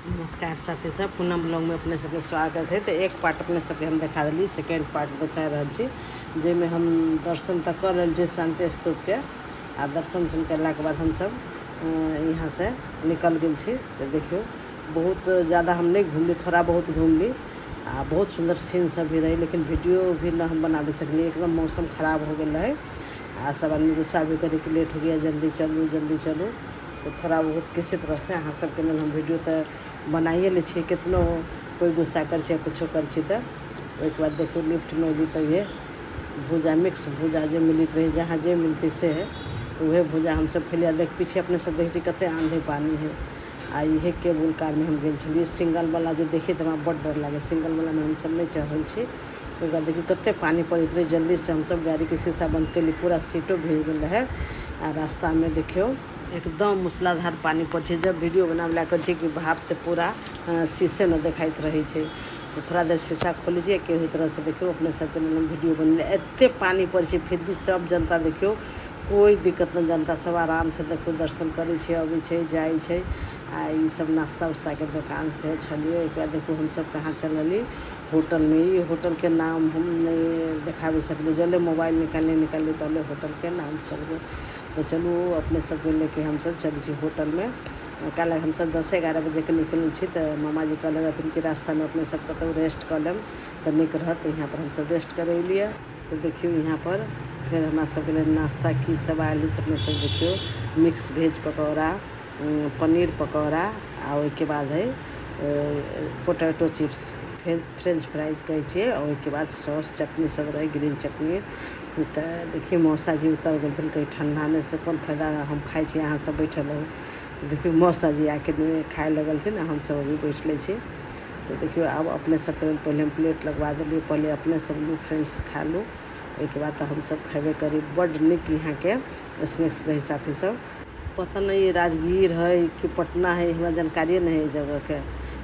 नमस्कार साथी सब, पूनम ब्लॉग में अपने सबके स्वागत है। तो एक पार्ट अपने सबके हम दिखा दिली, सेकेंड पार्ट दिखा रही जिसमें हम दर्शन तक कर रहे शांति स्तूप के। आ दर्शन करला के बाद हम सब यहाँ से निकल गए छी। तो देखियो बहुत ज़्यादा हम नहीं घूमली, थोड़ा बहुत घूमली। आ बहुत सुंदर सीन सब भी रही, लेकिन वीडियो भी ना हम बना सकली, एकदम मौसम ख़राब हो गया है। आ सब आदमी गुस्सा भी करे कि लेट हो गया, जल्दी चलू। तो थोड़ा बहुत किसी तरह से अहाँ सबके लिए हम वीडियो तो बनाइए ले छी। कितनो कोई गुस्सा कर कुछ कर तो एक बाद देखो लिफ्ट में अभी तो ये भूजा मिक्स भूजा जो मिलत रही, जहाँ जो मिलती से है वह भूजा हम सब खेलिए। देख पीछे अपने सब देख कते आंधी पानी है। आ ये केबल कार में हम गए छलिए। सिंगल वाला जो देखिए तो हमारा बड़ डर लगे। सिंगल वाला में हम सब नहीं चढ़ल छी। एक बाद देखिए कते पानी पड़त रही। जल्दी से हम सब गाड़ी के शीशा बंद कर ली, पूरा सीटों भीड़ गल है। आ रास्ता में देखियो एकदम मूसलाधार पानी पड़े। जब वीडियो बनावला कर कि भाप से पूरा शीशे न दिखाइत रही है। तो थोड़ा देर शीशा खोली केहू तरह से देखियो अपने सबके वीडियो बनले। एते पानी पड़े फिर भी सब जनता देखियो कोई दिक्कत नहीं, जनता सब आराम से देखो दर्शन करे अभी जाए छे। आ ये सब नाश्ता उस्ता के दुकान से छलिए। एक बार देखो हम सब कहाँ चलली, होटल में। ये होटल के नाम हम नहीं दिखावे सकली, जल्दी मोबाइल निकाली तो होटल के नाम चल गए। तो चलो अपने सबके लेके हम सब चली छी होटल में। कल हम सब 10-11 बजे के निकल छी। तो मामा जी कहले रहथिन कि रास्ता में अपने सब कतौ रेस्ट कर लेम तो निक रहत। यहाँ पर हम सब रेस्ट करे लिए। तो देखियो यहाँ पर फिर हमारा सबके लिए नाश्ता की सब आयल। अपने सब देखियो मिक्स वेज पकौड़ा, पनीर पकौड़ा, और के बाद है पोटैटो चिप्स, फिर फ्रेंच फ्राइज कहै छियै। और के बाद सॉस चटनी सब रही, ग्रीन चटनी। तो देखिए मौसा जी उतर गए कहीं ठंडा में से कौन फायदा, हम खाई छी यहाँ सब बैठल रहो। तो देखियो मौसा जी आके खाए लगल थे ना, हम सब अभी बैठ ले छी। तो देखियो अब अपने सब पहले हम प्लेट लगवा दिलिए, पहले अपने सब लोग फ्रेंड्स खा लो। एक बाद तो हम सब खेबे करी। बड निक यहाँ के स्नैक्स रही साथी सब। पता नहीं ये राजगीर है कि पटना है, हमारा जानकारी नहीं है जगह के,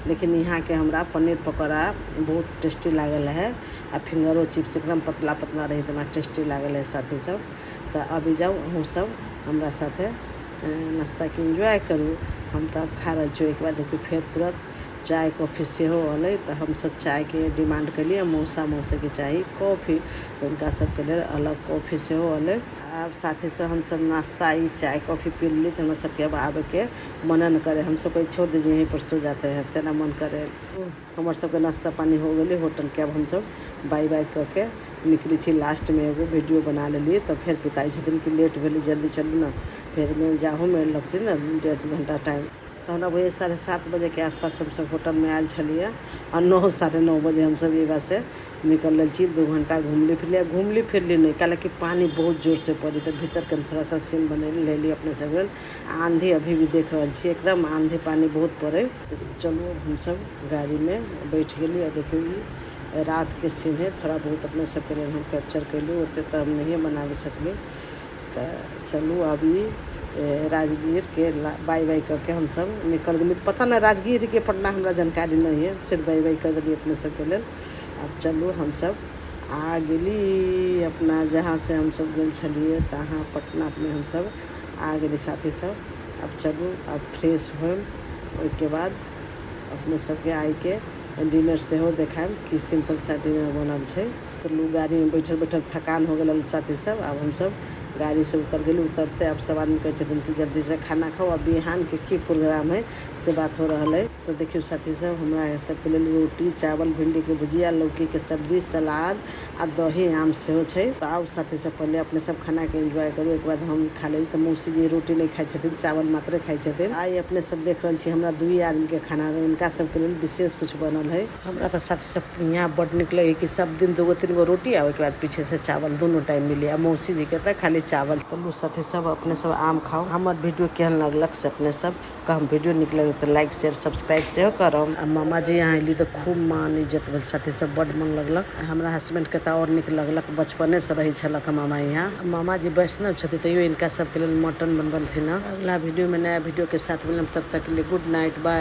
लेकिन यहाँ के हमरा पनीर पकौड़ा बहुत टेस्टी लागल है। आ फिंगरो चिप्स एकदम पतला पतला रही, तो टेस्टी लागल है साथी सब। तो अभी जाओ अहूँ सब हमरा साथे नाश्ता के एंजॉय करूँ। हम तो अब खा रहे छो। एक बार देखिए फिर तुरंत चाय कॉफ़ी से हो अल। तो हम सब चाय के डिमांड कर लिए, मौसा के चाहिए कॉफ़ी, तो उनका सबके लिए अलग कॉफ़ी से हो अल। अब साथी से हम सब नाश्ता ये चाय कॉफ़ी पी ली। तो हम सबके अब आवे के मनन करे, हम सब कोई छोड़ दीजिए यहीं पर सो जाते हैं, तेना मन करे। हमारे सबके नाश्ता पानी हो गई होटल के। अब हम सब बाय करके निकली छी। लास्ट में एगो वीडियो बना लेलिए। तो फिर पिताई छथिन कि लेट भेली, जल्दी चलू ना, फिर मैं जाहूँ में लगती ना 1.5 घंटा टाइम। तो हमरा वही 7:30 बजे के आसपास हम सब होटल में आयल छलिए। और 9-9:30 बजे हम सब ये से निकल छी। 2 घंटा घूमली फिरली नहीं, काहे कि पानी बहुत जोर से पड़ी। तो भीतर के थोड़ा सा सीन बने ले ली अपने सब। आंधी अभी भी देख रहा छी, एकदम आंधी पानी बहुत पड़े। तो चलो हम सब गाड़ी में बैठ गए। देखिए रात के सीन है, थोड़ा बहुत अपने सबके लिए हम कैप्चर कैलू, उतने तो हम नहीं बना सकली। तो चलू अभी राजगीर के बाय करके हम सब निकल गए। पता ना राजगीर के पटना हमरा जानकारी नहीं है, सिर्फ बाय कर दिली अपने सबके लिए। अब चलू हम सब आ गली अपना जहाँ से हम सब गए छलिए, तहाँ पटना में हम सब आ गए साथी सब। अब चलू अब फ्रेश होम, उसके बाद अपने सबके आई के डिनर से हो देखाएम कि सिंपल सा डिनर बनल है। तो लोग गाड़ी में बैठल थकान हो गल साथी सब। अब हम सब गाड़ी से उतर गए। उतरते अब सब आदमी कहते कि जल्दी से खाना खाओ, अब बिहान के की प्रोग्राम है से बात हो रहा है। तो देखियो साथी सब हमरा सबके लिए रोटी चावल, भिंडी के भुजिया, लौकी के सब्जी, सलाद आ दही आम से हो छै। तो आओ साथी सब पहले अपने सब खाना के एंजॉय करू। एक बाद हम खा ले। तो मौसी जी रोटी नहीं खाई छथिन, चावल मात्र खाई छथिन। आई अपने सब देख रहे छी हमरा 2 आदमी के खाना, उनका सबके लिए विशेष कुछ बनल है। हमरा तो साथी सब यहाँ बड निक लगे कि सब दिन 2-3 गो रोटी आ के बाद पीछे से चावल दोनों टाइम मिली। आ मौसी जी के तो खाली चावल। तो लो साथी सब अपने सब आम खाओ। हमार वीडियो केहन लगलक से अपने सब कहम, वीडियो निक लगे तो लाइक शेयर सब्सक्राइब से करम। मामा जी यहाँ अली तो खूब मान इज्जत भेल साथी सब, बड मन लगलक। हमरा हस्बैंड के तो और निक लगलक, बचपने से रही छलक मामा यहाँ। मामा जी वैष्णव छथिन, तैयो इनका सबके लिए मटन बनबल थी ना। अगला वीडियो में नया वीडियो के साथ मिलम, तब तक के लिए गुड नाइट, बाय।